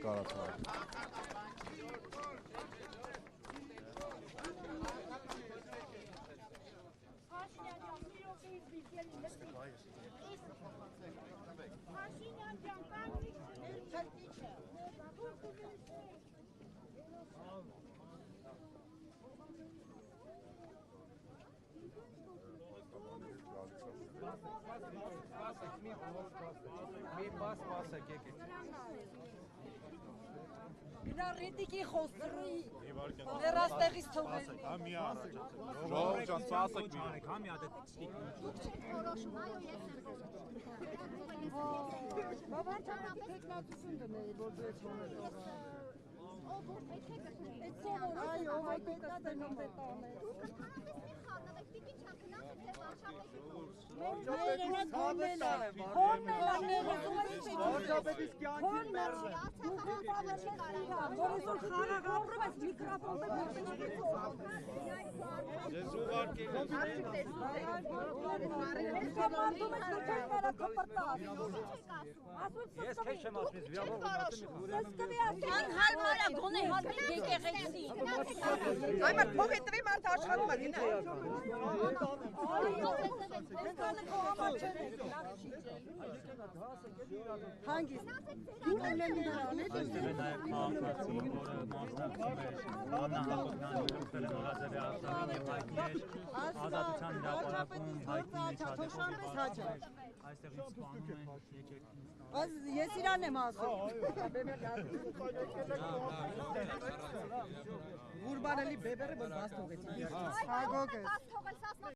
կարացավ։ Գնարիտիկի խոստրի, ներաստեղից թողել։ Մի առաջացել։ Ժողով ջան, սպասեք մի անեք, մի հատ Դուք չեք որոշում, այո, ես եմ որոշում։ Բաբա չանապ տեխնատություն դնեի, որ դու ես ոնել։ Ով որ պետք է գտնեի։ Այդ սովոր, այո, այ պետք է դնում պետանը։ Դուք կքանատես մի խառնվեք, պիտի չան գնացեք ձեր վարշապետի կողմ։ Երենակ հոննել է, հոննել է, ներոզում է ինչ։ Վարշապետից կյանքին մերժ է։ Որ այսօր խարաղ ապրում ես միկրոֆոն Ձեզ ուղարկել եմ։ Ես քեզ չեմ ասում, վիրավորում գոնե հատիկ եկեղեցի։ Այ մարդ փող է տվի մարդ աշխատում է գնա։ Հանգիստ։ Այստեղ է նաև քաղաքացին, որը մասնակցում էր Աննա Հակոբյանի ուղղել նորաձևի արտահայտման եւ հայտնի էր ազատության հրապարակում հայտնի միջադեպով այստեղից սպանում են եկեք Ես իրան եմ ասում։ Գուրբանելի բեբերը բաց թողեցին։ Հագոգ է։